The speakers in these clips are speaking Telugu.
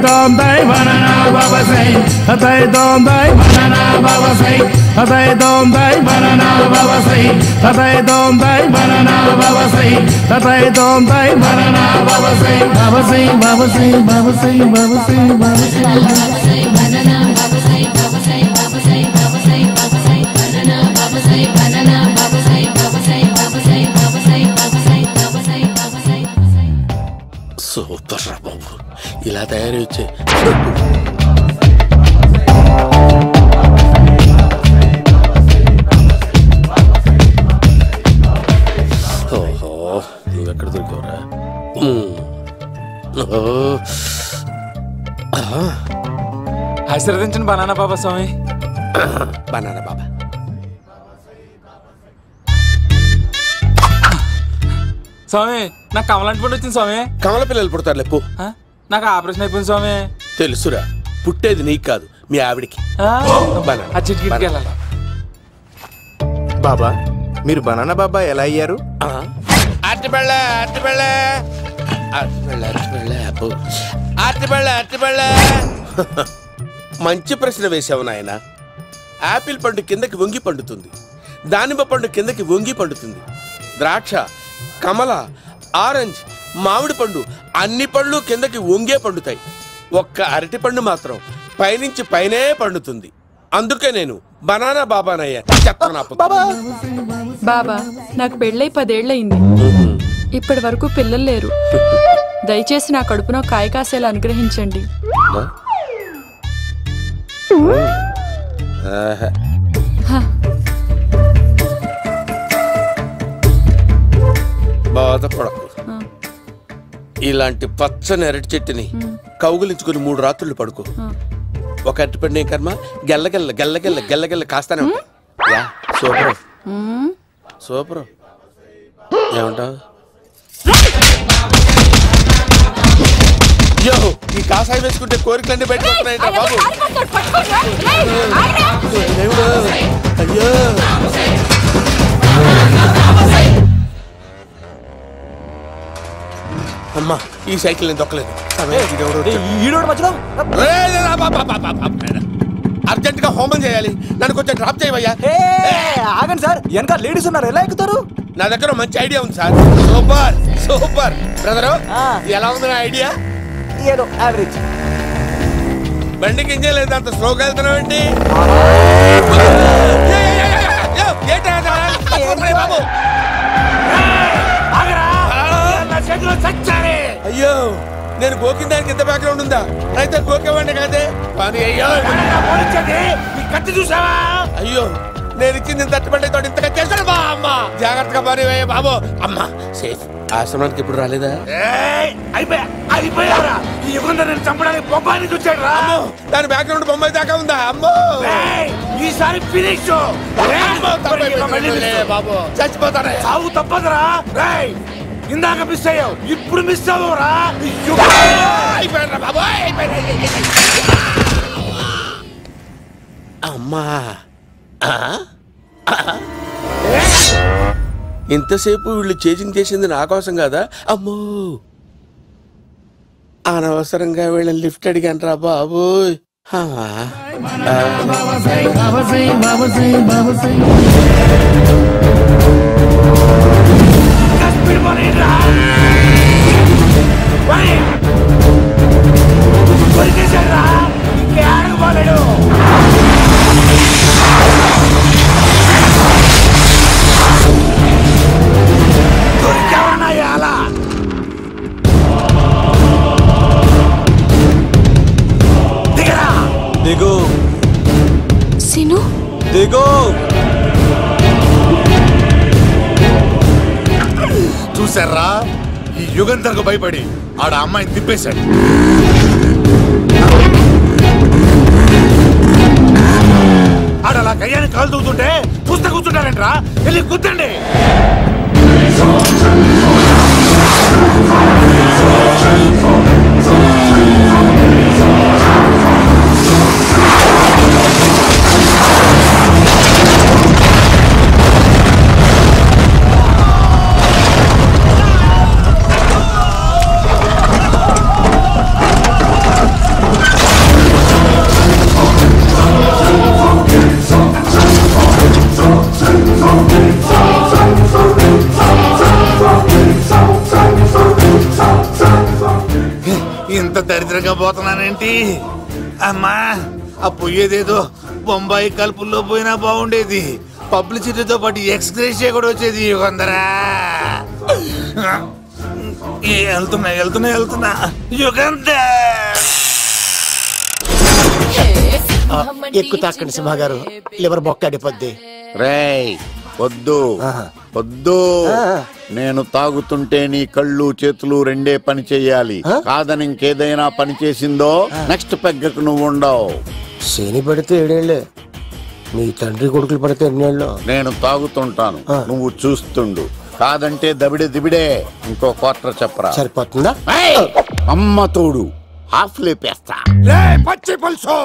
dom dai banana baba say tatai dom dai banana baba say tatai dom dai banana baba say tatai dom dai banana baba say tatai dom dai banana baba say baba say baba say baba say baba say baba say banana baba say baba say baba say baba say baba say banana baba say banana baba say baba say baba say baba say baba say baba say baba say super రా బాబు ఇలా తయారు వచ్చే ఓహో నువ్వెక్కడ దొరికావురా ఆశీర్వదించండి బనానా బాబా స్వామి బనానా బాబా స్వామి నాకు కమలాంటి పండు వచ్చింది స్వామి కమల పిల్లలు పుడతారు లేపు నాకు ఆపరేషన్ అయిపోయింది స్వామి తెలుసురా పుట్టేది నీకు కాదు మీ ఆవిడికి బాబా మీరు బనానా బాబా ఎలా అయ్యారు మంచి ప్రశ్న వేసావు నాయన యాపిల్ పండు కిందకి వంగి పండుతుంది దానిమ్మ పండు కిందకి వంగి పండుతుంది ద్రాక్ష కమల ఆరెంజ్ మామిడి పండు అన్ని పళ్ళు కిందకి వంగే పండుతాయి ఒక్క అరటి పండు మాత్రం పైనుంచి పైనే పండుతుంది అందుకే నేను బనానా బాబానయ్యా బాబా నాకు పెళ్ళై 10 ఏళ్ళయింది ఇప్పటి వరకు పిల్లలు లేరు దయచేసి నా కడుపున కాయ కాసేలా అనుగ్రహించండి బాధపడకు ఇలాంటి పచ్చని అరటి చెట్టుని కౌగులించుకుని 3 రాత్రులు పడుకో ఒక అరటి పండు ఏం కర్మ గెల్లగెల్ల గెల్లగెల్ల గెల్లగెల్ల కాస్తానే ఉంటాయి సూపర్ సూపర్ ఏమంటావు యో ఈ కాసాయి వేసుకుంటే కోరికలన్నీ బయటకొస్తున్నాయి బాబు అయ్యో అమ్మా ఈ సైకిల్ నేను దొక్కలేదు అర్జెంట్ గా హోమం చేయాలి నన్ను కొంచెం డ్రాప్ చేయవయ్యా ఆగండి సార్ వెనక లేడీస్ ఉన్నారు ఎలా ఎక్కుతారు నా దగ్గర మంచి ఐడియా ఉంది సార్ సూపర్ సూపర్ బ్రదరు ఎలా ఉంది నా ఐడియా ఏదో యావరేజ్ బండికి ఇంజన్ లేదు అంత స్లోగా వెళ్తున్నావు ఏంటి అయ్యో నేను గోకిన దానికి ఎంత బ్యాక్గ్రౌండ్ ఉందా అయితే గోకేవాడిని కాదే అయ్యో కత్తి చూసావా అయ్యో నేను ఇచ్చింది తట్టుబడి తోటి ఇంతగా చేశాను బా అమ్మ జాగ్రత్తగా పని బాబు అమ్మ సేఫ్ ఆశ్రమానికి ఇప్పుడు రాలేదా అయిపోయారా ఈ యుగంలో నేను చంపడానికి బొమ్మానికి వచ్చాడు రా దాని బ్యాక్గ్రౌండ్ బొమ్మాయి దాకా ఉందా అమ్మో ఈసారి ఫినిష్ బాబు చచ్చిపోతానే సాగు తప్పదురా ఇందాక మిస్ అయ్యావు ఇప్పుడు మిస్ అవ్వరా అమ్మా ఇంతసేపు వీళ్ళు చేజింగ్ చేసింది నా కోసం కాదా అమ్మో అనవసరంగా వీళ్ళని లిఫ్ట్ అడిగాను రా బాబు దిగు సిను దిగు చూసారా ఈ యుగంధర్కు భయపడి ఆడ అమ్మాయిని తిప్పేశాడు ఆడలా కయ్యాన్ని కాలు తూగుతుంటే చూస్తే కూర్చుంటారంట్రా వెళ్ళి కూర్చోండి ఇంత దరిద్రంగా పోతున్నానేంటి? అమ్మా, ఆ పోయేదేదో బొంబాయి కలుపుల్లో పోయినా బాగుండేది. పబ్లిసిటీతో పాటు ఎక్స్‌గ్రేషియా కూడా వచ్చేది. యుగంధరా, వెళ్తున్నా యుగంధర్. ఎక్కువ తాకండి సింహ గారు, లివర్ బొక్క అడిపోద్ది. రేయ్ వద్దు వద్దు, నేను తాగుతుంటే నీ కళ్ళు చేతులు రెండే పని చెయ్యాలి. కాదని ఇంకేదైనా పని చేసిందో నెక్స్ట్ పెగ్గకు నువ్వు ఉండవు. శని పడితే 7 ఏళ్ళే, మీ తండ్రి కొడుకులు పడితే 2 ఏళ్ళు. నేను తాగుతుంటాను, నువ్వు చూస్తుండు. కాదంటే దబిడే దిబిడే. ఇంకో క్వార్టర్ చెప్పరా? సరిపోతుందా? అమ్మ తోడు హాఫ్ లేపేస్తా. పచ్చి పులుసు.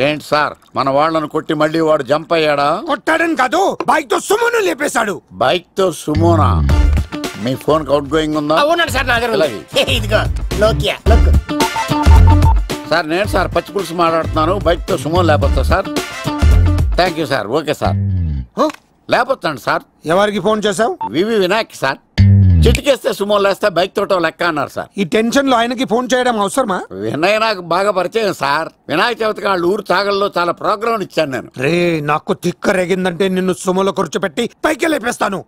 ఏంటి సార్, మన వాళ్ళను కొట్టి మళ్ళీ వాడు జంప్ అయ్యాడా? కొట్టాడని కాదు, బైక్ తో సుమోను లేపేశాడు. బైక్ తో సుమోనా? మీ ఫోన్ అవుట్ గోయింగ్ ఉందా? అవునండి సార్, నా దగ్గర అలాగే. ఇదిగో నోకియా. సార్ నేను సార్ పచ్చి పులుసు మాట్లాడుతున్నాను. బైక్ తో సుమో లేకపోతా sir? Thank you sir. Okay sir, లేకపోతాండి సార్. ఎవరికి ఫోన్ చేసావు? వివి వినాయక్ సార్. చిటికేస్తే సుమో లేస్తే బైక్ తోటో లెక్క అన్నారు సార్. ఈ టెన్షన్ లో ఆయనకి ఫోన్ చేయడం అవసరమా? వినయ్ నాకు బాగా పరిచయం సార్. వినాయక చవితికి వాళ్ళ ఊరు తాగల్లో చాలా ప్రోగ్రాం ఇచ్చాను నేను. రే, నాకు తిక్క రేగిందంటే నిన్ను సుమోలో కూర్చోపెట్టి పైకి లేపేస్తాను.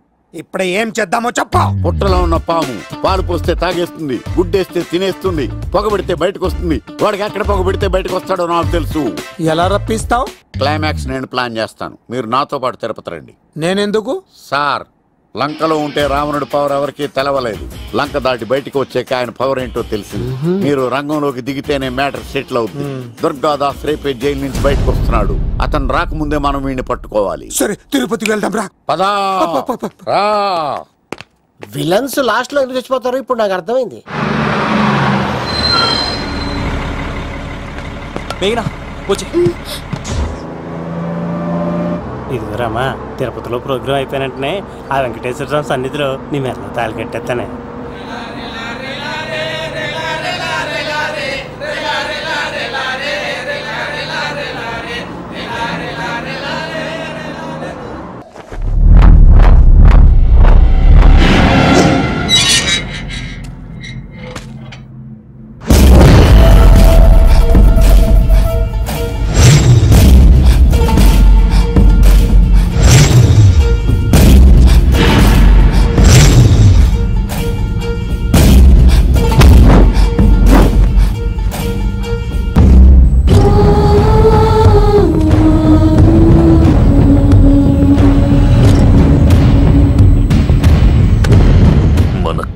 ఇప్పుడే ఏం చేద్దామో చెప్ప. పుట్టలో ఉన్న పాము పాలు పోస్తే తాగేస్తుంది, గుడ్డేస్తే తినేస్తుంది, పొగబెడితే బయటకు వస్తుంది. వాడికి ఎక్కడ పొగబెడితే బయటకు వస్తాడో నాకు తెలుసు. ఎలా రప్పిస్తావు? క్లైమాక్స్ నేను ప్లాన్ చేస్తాను, మీరు నాతో పాటు తిరుపతి రండి. నేనెందుకు? సార్, లంకలో ఉంటే రావణుడి పవర్ ఎవరికి తెలవలేదు. లంక దాటి బయటకు వచ్చాక ఆయన పవర్ ఏంటో తెలిసింది. మీరు రంగంలోకి దిగితేనే మ్యాటర్ సెటిల్ అవుతుంది. దుర్గాదాస్ రేపే జైలు నుంచి బయటకు వస్తున్నాడు. అతను రాకముందే మనం వీడిని పట్టుకోవాలి. సరే, తిరుపతికి వెళ్దాం రా. పదా రా. విలన్స్ లాస్ట్ లో ఎందుకు చచ్చిపోతారు ఇప్పుడు నాకు అర్థమైంది. ఇదిగోరామా, తిరుపతిలో ప్రోగ్రాం అయిపోయినట్టునే ఆ వెంకటేశ్వర స్వామి సన్నిధిలో నీ మెల్ల తాళి కట్టేస్తానే.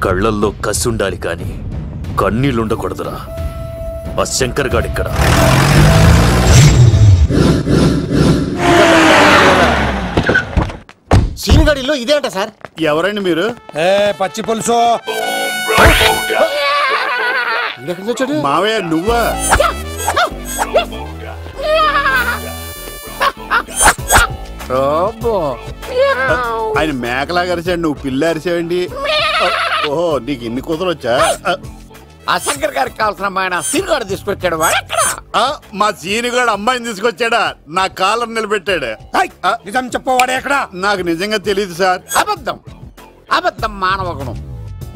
కళ్ళల్లో కసి ఉండాలి కానీ కన్నీళ్ళుండకూడదురా. ఆ శంకర్ గాడిక్కడ. సీనిగాడిలో ఇదే అంట సార్. ఎవరండి మీరు? పచ్చి పులుసు. మావయ్య నువ్వా? ఆయన మేకలా అరిచాడు, నువ్వు పిల్ల అరిచావండి. ఓహో, నీకు ఇన్ని కూతురు వచ్చా? ఆ శంకర్ గారికి కావాల్సిన అమ్మాయి సీనుగాడు తీసుకొచ్చాడు. మా సీనుగాడు అమ్మాయిని తీసుకొచ్చాడా? నా కాలం నిలబెట్టాడు. నిజం చెప్పవాడే ఎక్కడ? నాకు నిజంగా తెలియదు సార్. అబద్ధం, అబద్ధం మానవ గుణం.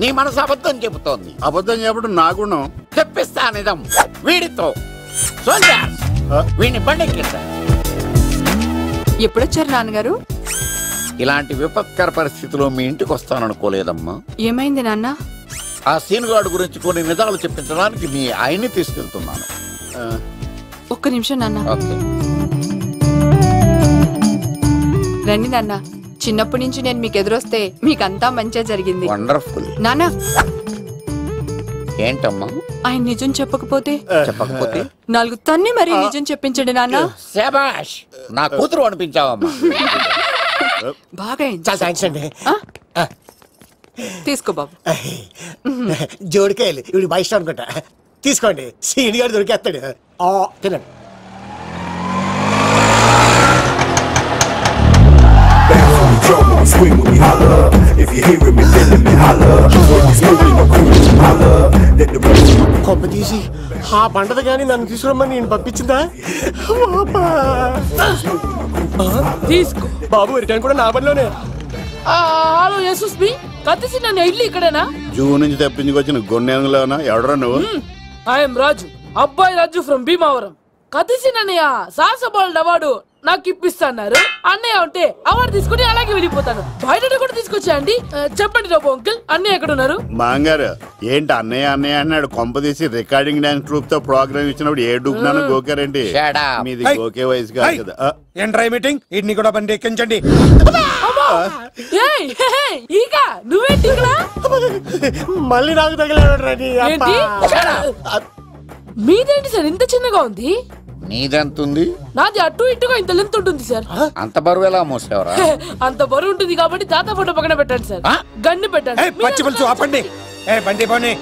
నీ మనసు అబద్ధం చెబుతోంది. అబద్ధం చెప్పడం నా గుణం. చెప్పిస్తా నిజం వీడితో. వీడిని బండెక్కిస్తా. ఎప్పుడొచ్చారు నాన్నగారు? ఇలాంటి విపత్కర పరిస్థితిలో మీ ఇంటికి వస్తాననుకోలేదమ్మా. ఏమైంది నాన్న? ఆ సీనుగాడు గురించి కొన్ని నిజాలు చెప్పించడానికి మీ ఆయన్ని తీసుకెళ్తున్నాను. ఒక్క నిమిషం నాన్న. ఓకే. రండి నాన్న. చిన్నప్పటి నుంచి నేను మీకు ఎదురొస్తే మీకంతా మంచిగా జరిగింది. వండర్ఫుల్. నాన్న, ఏంటమ్మా? ఆయన నిజం చెప్పకపోతే? చెప్పకపోతే 4 తన్ని మరీ నిజం చెప్పించండి నాన్న. శభాష్, నా కూతురు అనిపించావమ్మా. బాగా థ్యాంక్స్ అండి. తీసుకో బాబు. జోడికాయలు ఇవి బాగా ఇష్టం అనుకుంటా. తీసుకోండి, సీనిగాడు దొరికేస్తాడు. తినండి. కొమ్మ తీసి ఆ పంటది కానీ నన్ను తీసుకురమ్మని నేను పంపించిందా? తీసుకో బాబు, రిటర్న్ కూడా నా పనిలోనే. హలో యశస్వి, కత్తిసి నన్ను ఇల్లు ఇక్కడేనా? జూ నుంచి తప్పించుకొచ్చిన గొన్నెంగులోనా? ఎవడరా నువ్వు? ఐఎమ్ రాజు, అబ్బాయి రాజు ఫ్రమ్ భీమావరం. కథిసినన్నయ్య సాహసబాల్ అవార్డు నాకు ఇప్పిస్తున్నారు. అన్నయ్య ఉంటే అవార్డు తీసుకుని అలాగే వెళ్ళిపోతాను. బయట కూడా తీసుకొచ్చా అండి. చెప్పండి రాబు అంకుల్, అన్నయ్య ఎక్కడ ఉన్నారు? మాంగారు ఏంటి అన్నయ్య అన్నయ్య అన్నాడు? కొంపదీసి రికార్డింగ్ డాన్స్ ట్రూప్ తో ప్రోగ్రామ్ ఇచ్చినప్పుడు ఏ డూబ్నాను గోకారండి? మీది గోకే వయసు కాదు కదా. ఏంట్రై మీటింగ్ ఇడ్ని కూడా బండి ఎక్కించండి. నువ్వేంటి మళ్ళీ నాకు తగిలేడు. మీదేంటి సార్ ఇంత చిన్నగా ఉంది? నీదెంత ఉంది? నాది అటు ఇటుగా ఇంత లెంత్ ఉంటుంది సార్. అంత బరువు ఎలా మోసేవరా? అంత బరువు ఉంటుంది కాబట్టి తాత ఫోటో పక్కన పెట్టండి సార్. గన్ను పెట్టండి. పచ్చి పులుసు ఆపండి. బండి పోనీ.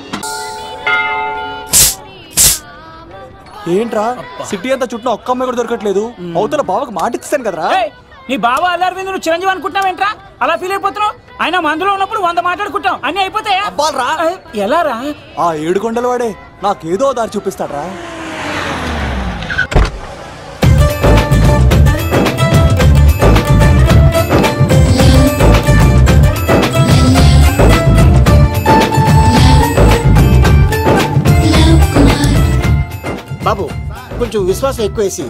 ఏంట్రా సిటీ అంతా చుట్టూ ఒక్క అమ్మాయి కూడా దొరకట్లేదు. అవతల బావకు మాట ఇస్తాను కదరా. నీ బావ అల్లారి మీద నువ్వు చిరంజీవి అనుకుంటున్నావేంట్రా? అలా ఫీల్ అయిపోతున్నావు? ఆయన మందులో ఉన్నప్పుడు 100 మాట్లాడుకుంటాం, అన్ని అయిపోతాయా? ఎలా రా? ఆ 7 కొండల వాడే నాకేదో దారి చూపిస్తాడ్రా. బాబు కొంచెం విశ్వాసం ఎక్కువేసి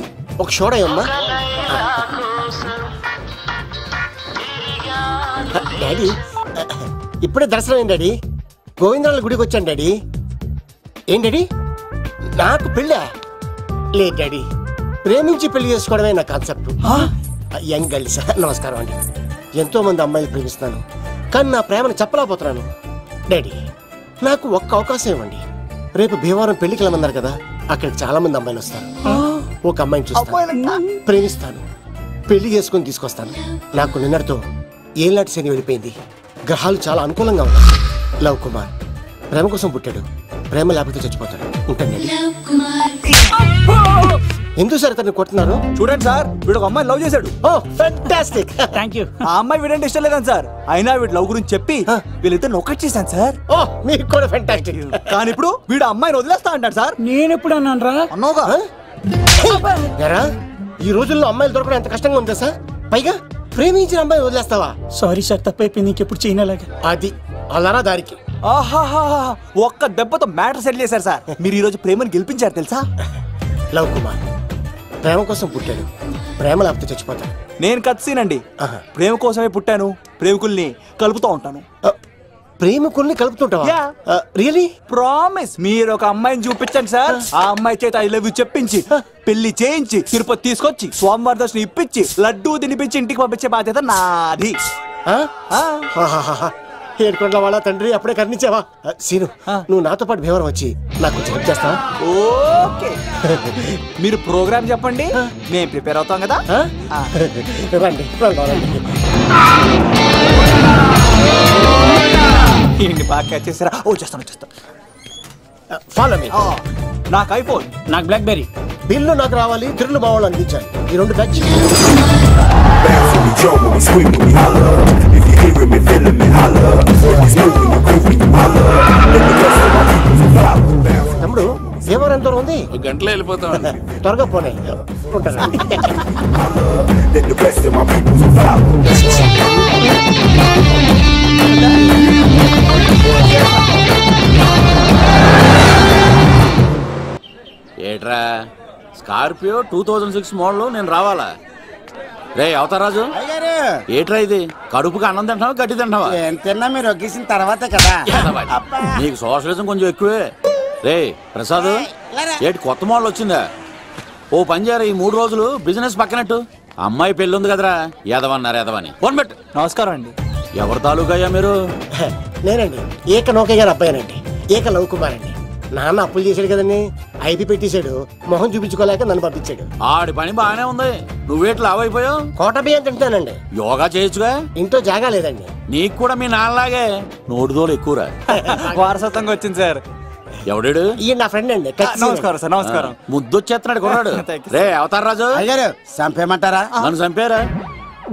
ఒక షోడయమ్మా. డాడీ ఇప్పుడే దర్శనం అయింది డాడీ. గోవిందరాల గుడికి వచ్చాను డాడీ. ఏం డాడీ నాకు పెళ్ళా? లేదు డాడీ, ప్రేమించి పెళ్లి చేసుకోవడమే నా కాన్సెప్ట్. యంగ్ గర్ల్స్ నమస్కారం అండి. ఎంతో మంది అమ్మాయిలు ప్రేమిస్తున్నాను, కానీ నా ప్రేమను చెప్పలేకపోతున్నాను. డాడీ నాకు ఒక్క అవకాశం ఇవ్వండి. రేపు భీమవరం పెళ్లికి వెళ్ళమన్నారు కదా, అక్కడికి చాలా మంది అమ్మాయిలు వస్తారు. ఒక అమ్మాయిని చూస్తాను, ప్రేమిస్తాను, పెళ్లి చేసుకుని తీసుకొస్తాను. నాకు నిన్నటితో ఏలాంటి శని వెళ్ళిపోయింది. గ్రహాలు చాలా అనుకూలంగా ఉన్నాయి. లవ్ కుమార్ ప్రేమ కోసం పుట్టాడు, ప్రేమ లేకపోతే చచ్చిపోతాడు. ఉంటాను. ఎందుకు సార్ అతన్ని కొడుతున్నారు? చూడండి సార్, వీడు ఒక అమ్మాయి లవ్ చేశాడు. Oh fantastic. థాంక్యూ. ఆ అమ్మాయి వీడంటే ఇష్టం లేదని సార్, అయినా వీడు లవ్ గురించి చెప్పి వీళ్ళిద్దరు ఒకటి చేశాను సార్. ఓ మీకు కూడా ఫెంటాస్టిక్. కానీ ఇప్పుడు వీడు అమ్మాయిని వదిలేస్తా అంటాడు సార్. నేను ఎప్పుడు అన్నాను రా? అన్నోగా. ఈ రోజుల్లో అమ్మాయిలు దొరకడం ఎంత కష్టంగా ఉందా సార్? పైగా ప్రేమించిన అమ్మాయి వదిలేస్తావా? సారీ సార్, తప్పైపోయింది. ఇంకెప్పుడు చేయనలాగా. అది అలారా దారికి. ఆహాహా, ఒక్క దెబ్బతో మ్యాటర్ సెటిల్ చేశారు సార్. మీరు ఈ రోజు ప్రేమను గెలిపించారు తెలుసా? లవ్ కుమార్ ప్రేమ కోసం పుట్టాడు, ప్రేమ లేకపోతే చచ్చిపోతాడు. నేను కత్సీనండి. ప్రేమ కోసమే పుట్టాను, ప్రేమికుల్ని కలుపుతూ ఉంటాను. ప్రేమికుల్ని కలుపుతుంటావా? రియలీ? ప్రామిస్. మీరు ఒక అమ్మాయిని చూపించండి సార్, ఆ అమ్మాయి చేత ఐ లవ్ యూ చెప్పించి పెళ్లి చేయించి తిరుపతి తీసుకొచ్చి స్వామివారి దర్శనం ఇప్పించి లడ్డూ తినిపించి ఇంటికి పంపించే బాధ్యత నాది. ఏడుకొండ వాళ్ళ తండ్రి అప్పుడే కర్ణించావా? సీను నువ్వు నాతో పాటు భీమవరం వచ్చి నాకు కొంచెం హెల్ప్ చేస్తావా? ఓకే. మీరు ప్రోగ్రామ్ చెప్పండి, మేము ప్రిపేర్ అవుతాం కదా. రండి ఏంటి బాగా క్యాచ్ చేసారా? ఓ చేస్తాను. Follow me. నాకు ఐఫోన్, నాకు బ్లాక్ బెర్రీ. బిల్లు నాకు రావాలి, తిరులు మా వాళ్ళు అందించాలి. ఈ రెండు ఖర్చు. తమ్ముడు భీమవరం ఎంత దూరం ఉంది? 1 గంటలో వెళ్ళిపోతాం. త్వరగా పోనీ. ఉంటాను. ఏట్రా స్కార్పియో 2006 మోడల్ నేను రావాలా? రే అవతారాజు, ఏట్రా ఇది? కడుపుకి అన్నం తింటావా గడ్డి తింటావా? తిన్నా మీరు ఒగ్గేసిన తర్వాతే కదా. నీకు సోషలిజం కొంచెం ఎక్కువే. రే ప్రసాద్, ఏటి కొత్త మోడల్ వచ్చిందా? ఓ పని చేయరా, ఈ 3 రోజులు బిజినెస్ పక్కనట్టు. అమ్మాయి పెళ్ళి ఉంది కదరా, ఎదవని ఫోన్ పెట్టు. నమస్కారం అండి. ఎవరి తాలూకయ్యా మీరు? నేనండి ఏక నౌకయ్య గారు అబ్బాయినండి, ఏక లవ్ కుమార్ అండి. నాన్న అప్పులు చేశాడు కదండి, ఐపీ పెట్టేశాడు. మొహం చూపించుకోలేక నన్ను పంపించాడు. ఆడి పని బాగానే ఉంది, నువ్వేట్లు లావైపోయావు? కోట బియ్యం తింటానండి. యోగా చేయొచ్చుగా? ఇంట్లో జాగా లేదండి. నీకు కూడా మీ నాన్నలాగే నోటిదోలు ఎక్కువరా. వారసత్వంగా వచ్చింది సార్. ఎవడాడు? ఈయన నా ఫ్రెండ్ అండి. నమస్కారం సార్. నమస్కారం. ముద్దొచ్చేస్తున్నాడు కొన్నాడు. రే అవతార్ రాజు, చంపేయమంటారా? నన్ను చంపారా?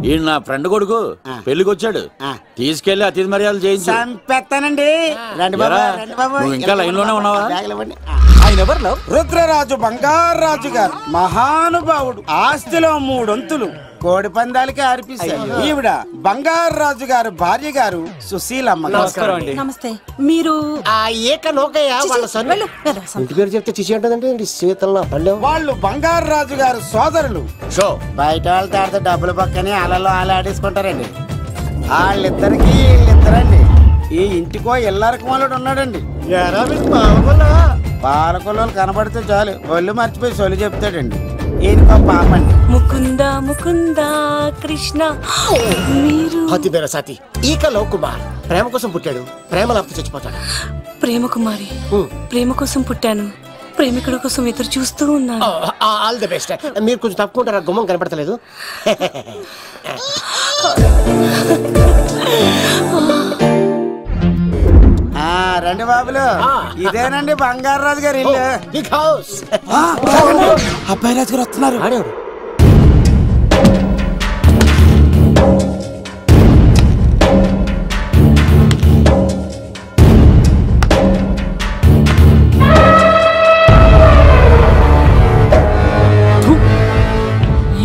ఈయన నా ఫ్రెండ్ కొడుకు పెళ్లికి వచ్చాడు, తీసుకెళ్లి అతిథి మర్యాదలు చేయించు. చంపేస్తానండి. నువ్వు ఇంకా లైన్ లోనే ఉన్నావా? ఆయన ఎవరు? రుద్రరాజు బంగారాజు గారు మహానుభావుడు. ఆస్తిలో 3 వంతులు కోడి పందాలకి అర్పిస్తారు. ఈవిడ బంగారు రాజు గారు భార్య గారు సుశీలమ్మ. నమస్తే. మీరు ఆ ఏక నౌకయ్య వాళ్ళ సన్నులు ఇంటి పేరు చెప్తే చిచి ఉంటుందంటే శీతల పల్లె. వాళ్ళు బంగారు రాజు గారు సోదరులు. షో బయట వాళ్ళతో ఆడితే డబ్బులు పక్కనే అలలో ఆడేసుకుంటారండి. వాళ్ళిద్దరికి వీళ్ళిద్దరండి. ఈ ఇంటికో ఇల్లరకం వాళ్ళడు ఉన్నాడండి. పాలకొల్లు కనబడితే చాలు ఒళ్ళు మర్చిపోయి సొలి చెప్తాడండి. ఈయనకో పాపండి. ముకుంద ముకుంద కృష్ణ. మీరు హతి బేర సాతి ఈక లవ్ కుమార్ ప్రేమ కోసం పుట్టాడు, ప్రేమ లేకపోతే చచ్చిపోతాడు. ప్రేమ కుమారి, ప్రేమ కోసం పుట్టాను, ప్రేమికుడు కోసం ఎదురు చూస్తూ ఉన్నాను. All the best. మీరు కొంచెం తప్పుకుంటారా? గుమ్మం కనపడతలేదు. రండి బాబులు, ఇదేనండి బంగారు రాజు గారు ఇల్లు. Big house. అబ్బాయి రాజు గారు వస్తున్నారు.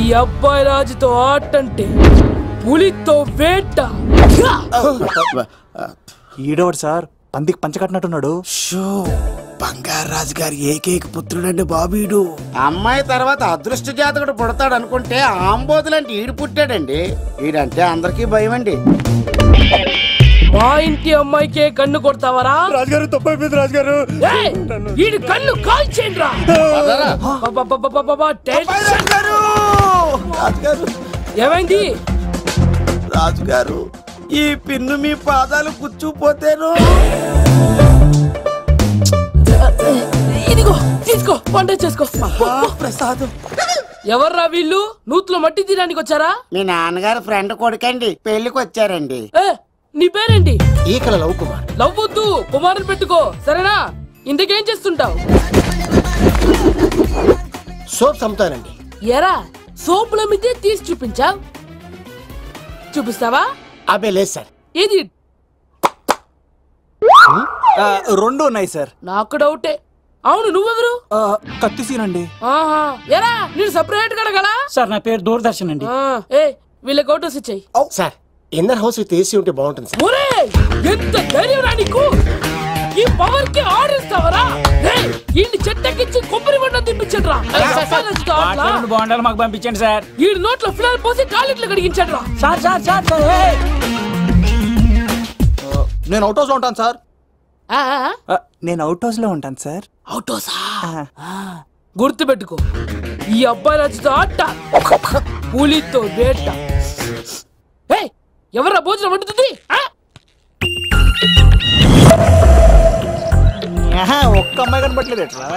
ఈ అబ్బాయి రాజుతో ఆటంటే పులితో వేట. ఈడోడు సార్ పందికి పంచకట్టినట్టున్నాడు. షో బంగారు రాజు గారి ఏకైక పుత్రుడండి బాబీడు. అమ్మాయి తర్వాత అదృష్ట జాతకుడు పుడతాడు అనుకుంటే ఆంబోతులంటే ఈడు పుట్టాడండి. ఈడంటే అందరికీ భయం అండి. మా ఇంటి అమ్మాయికే కన్ను కొడతావరా? రాజుగారు తప్పైపోయింది రాజుగారు. ఈడు కన్ను కాల్చేయండి రా. ఏమైంది రాజుగారు? ఈ పిన్ను మీ పాదాలు కూర్చుపోతేను. ఇదిగో తీసుకో, వంట చేసుకో. ప్రసాదం. ఎవర్రా వీళ్ళు? నూతులో మట్టి తీయడానికి వచ్చారా? మీ నాన్నగారు ఫ్రెండ్ కొడుకండి, పెళ్లికి వచ్చారండి. నీ పేరేంటి? ఈకల లవ్ కుమార్. లవ్వొద్దు, కుమారుని పెట్టుకో సరేనా? ఇంతకేం చేస్తుంటావు? సోప్స్ అమ్ముతానండి. ఎరా సోపుల మీదే తీసి చూపించావు, చూపిస్తావా? అబ్బే లేదు సార్. ఏది? రెండు ఉన్నాయి సార్. నాకు డౌటే. అవును, నువ్వెవరు? కత్తి సీనండి. ఎరా నేను సపరేట్ కడగలా? సార్ నా పేరు దూరదర్శన్ అండి. వీళ్ళ ఫోటోస్ ఇచ్చాయి. Sir inner house with AC ఉంటే బాగుంటుంది సార్. ఒరేయ్ ఎంత ధైర్యం రా నీకు! ఈ పవర్ కి ఆడిస్తావరా? ఈ చెట్టెక్కించి కొబ్బరి బండ తిప్పించండి రా. బాగుండాలి మాకు పంపించండి సార్. ఈ నోట్లో ఫినాల్ పోసి టాయిలెట్లు కడిగించండి రా. సార్ సార్ సార్ సార్ నేను అవుట్ హౌస్ లో ఉంటాను సార్. నేను అవుట్ హౌస్ లో ఉంటాను సార్. అవుట్ హౌసా? గుర్తు పెట్టుకో, ఈ అబ్బాయి రాజుతో ఆట, పులితో వేట. ఎవరా భోజనం వండుతుంది? ఒక్క అమ్మాయి కనబట్లేదు ఎట్లా?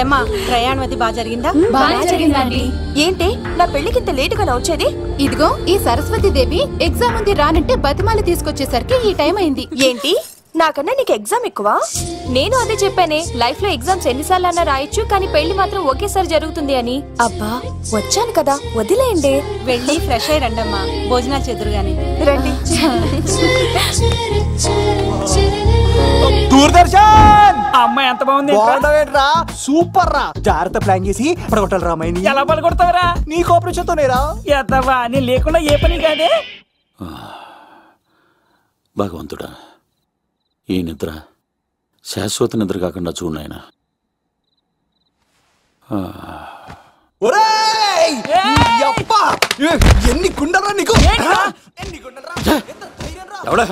ఏమా ప్రయాణం అది బాగా జరిగిందా? బాగా జరిగిందండి. ఏంటి నా పెళ్లికి ఇంత లేటుగా వచ్చేది? ఇదిగో ఈ సరస్వతి దేవి ఎగ్జామ్ ఉంది రానంటే బతిమాలి తీసుకొచ్చేసరికి ఈ టైం అయింది. ఏంటి నాకన్నా నీకు ఎగ్జామ్ ఎక్కువ? నేను అదే చెప్పానే, లైఫ్ లో ఎగ్జామ్స్ ఎన్నిసార్లు అన్నా రాయొచ్చు, కానీ పెళ్లి మాత్రం ఒకేసారి జరుగుతుంది అని. అబ్బా వచ్చాను కదా వదిలేయండి. వెళ్ళి ఫ్రెష్ అయ్యి రండమ్మా, భోజనాలు చెదురుగాని రండి. దూరదర్శన్ అమ్మాయి ఎంత బాగుంది. బాగుండవేట్రా? సూపర్ రా. జాగ్రత్త ప్లాన్ చేసి పడగొట్టాలి రామాయణి. ఎలా పడగొడతావరా? నీ కోఆపరేషన్ తోనేరా. ఎత్తవా నేను లేకుండా ఏ పని కాదే. భగవంతుడా, ఈ నిద్ర శాశ్వత నిద్ర కాకుండా చూడాయన. ఎన్ని గుండెలరా నీకు? ఎవడా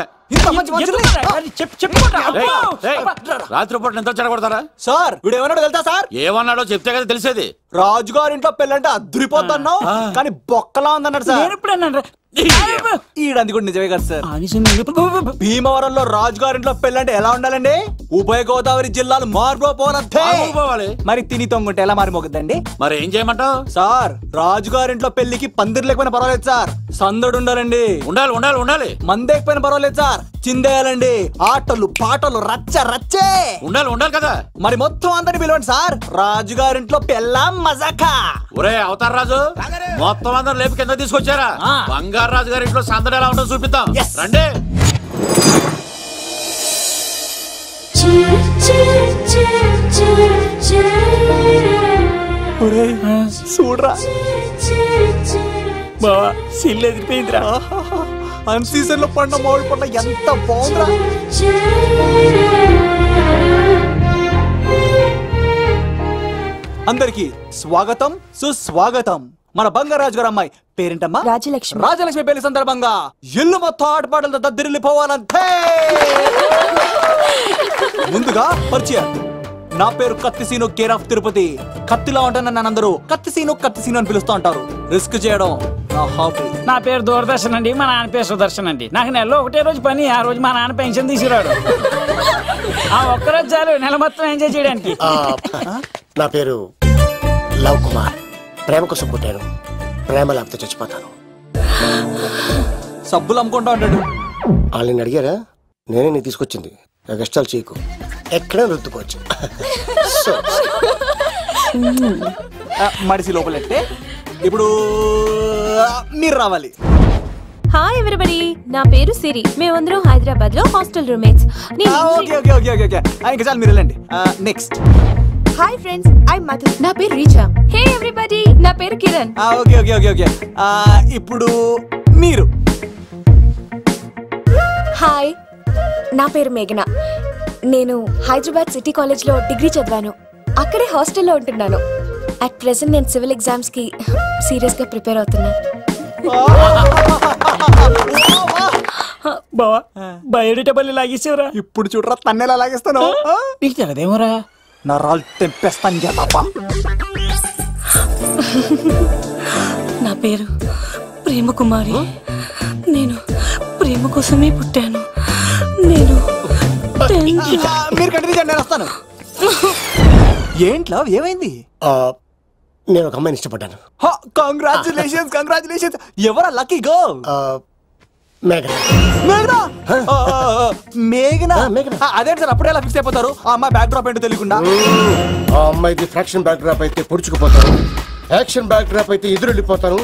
రాత్రిపూట ఎంత చెడగొడతారా సార్ వీడు ఏమన్నాడు వెళ్తా సార్ ఏమన్నాడో చెప్తే కదా తెలిసేది. రాజుగారి ఇంట్లో పెళ్ళంటే అద్దరిపోతున్నావు కానీ బొక్కలా ఉందన్నాడు సార్. ఈడంది కూడా నిజమే కదా సార్. భీమవరంలో రాజుగారింట్లో పెళ్ళంటే ఎలా ఉండాలండి? ఉభయ గోదావరి జిల్లాలు మారిపోవాలి. మరి తిని తొంగుంటే ఎలా మారిపోతుందండి? మరి ఏం చేయమంటావు సార్? రాజుగారింట్లో పెళ్లికి పందిరి లేకపోయినా పర్వాలేదు సార్, సందడు ఉండాలండి. ఉండాలి ఉండాలి ఉండాలి. మందేకపోయినా పర్వాలేదు సార్, చిందేయాలండి. ఆటలు పాటలు రచ్చ రచ్చే ఉండాలి ఉండాలి కదా. మరి మొత్తం అందరిని పిలవండి సార్, రాజుగారింట్లో పెళ్ళాం మజాకా. ఒరే అవతార్ రాజు, మొత్తం అందరు లేపు కింద తీసుకొచ్చారా? బంగారు రాజు గారి ఇంట్లో సందడి ఎలా ఉంటుందో చూపిద్దాం రండి. చూడరా బావా, సిల్లు ఎదిరిపోయిందిరా. అన్ సీజన్ లో పండ మామిడి పండ ఎంత బాగుందిరా. అందరికి స్వాగతం సుస్వాగతం. మన బంగారాజు గారు అమ్మాయి పేరేంటమ్మా? రాజలక్ష్మి. రాజలక్ష్మి పెళ్లి సందర్భంగా ఇల్లు మొత్తం ఆటపాటలతో దద్దరిల్లిపోవాలంతే. ముందుగా పరిచయం. నా పేరు కత్తిసీను, కేర్ ఆఫ్ తిరుపతి. కత్తిలా ఉంటాను నన్ను అందరూ కత్తిసీను కత్తిసీను అని పిలుస్తూ ఉంటారు. రిస్క్ చేయడం నా హాబీ. నా పేరు దూరదర్శన్ అండి, మా నాన్న పేరు సుదర్శన్ అండి. నాకు నెలలో ఒకటే రోజు పని, ఆ రోజు మా నాన్న పెన్షన్ తీసుకురాడు. ఆ ఒక్కరోజు చాలు నెల మొత్తం ఎంజాయ్ చేయడానికి. నా పేరు లవ్ కుమార్. ప్రేమ కోసం పుట్టాను, ప్రేమ లేకపోతే చచ్చిపోతాను. సబ్బులు అమ్ముకుంటా ఉంటాడు. వాళ్ళని అడిగారా? నేనే నీ తీసుకొచ్చింది. కష్టాలు చేయకు, ఎక్కడ రుద్దుకోవచ్చు. మడిసి లోపలెట్టే. ఇప్పుడు మీరు రావాలి. హాయ్ ఎవరీబడీ, నా పేరు సిరి. మేమందరం హైదరాబాద్ లో హాస్టల్ రూమ్మేట్స్. ఇంకా చాలు, మీరు వెళ్ళండి. Next. Hi friends, I Madhu. నా పేరు రీచా. హే ఎవరీబడీ, నా పేరు Kiran. Okay okay okay okay. ఇప్పుడు మీరు. హాయ్, నా పేరు మేఘన. నేను హైదరాబాద్ సిటీ కాలేజ్ లో డిగ్రీ చదివాను. అక్కడే హాస్టల్లో ఉంటున్నాను. అట్ ప్రెసెంట్ నేను సివిల్ ఎగ్జామ్స్ కి సీరియస్ గా ప్రిపేర్ అవుతున్నా. బావా, బయోడేటా బల్లి లాగేసేవరా? ఇప్పుడు చూడరా తన్నెలా లాగేస్తాను. నీకు తెగదేమోరా? నా రాళ్ళు తెంపేస్తాను కదా. నా పేరు ప్రేమ కుమారి. నేను ప్రేమ కోసమే పుట్టాను. నేను మీరు కంటిన్యూ చేయండి, నేను వస్తాను. ఏంట్లో ఏమైంది? నేను ఒక అమ్మాయిని ఇష్టపడ్డాను. Congratulations congratulations. ఎవరా లక్కీ గర్ల్? మేఘన. మేఘన మేఘన అదే సార్. అప్పుడే ఎలా ఫిక్స్ అయిపోతారు? ఆ అమ్మాయి బ్యాక్ డ్రాప్ ఏంటో తెలియకుండా. ఆ అమ్మాయిది ఫ్రాక్షన్ బ్యాక్ డ్రాప్ అయితే పొడుచుకుపోతాను, యాక్షన్ బ్యాక్ డ్రాప్ అయితే ఎదురెళ్ళిపోతాను.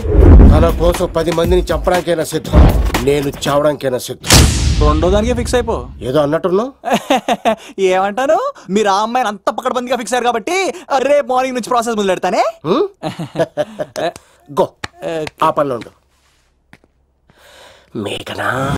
తన కోసం 10 మందిని చంపడానికైనా సిద్ధం, నేను చావడానికైనా సిద్ధం. రెండో దానికి ఫిక్స్ అయిపో. ఏదో అన్నట్టున్నావు. ఏమంటాను? మీరు ఆ అమ్మాయిని అంత పకడ్బందీగా ఫిక్స్ అయ్యారు కాబట్టి రేపు మార్నింగ్ నుంచి ప్రాసెస్ మొదలు పెడతానే. గో, ఆ పనిలో ఉండు. మేఘనా.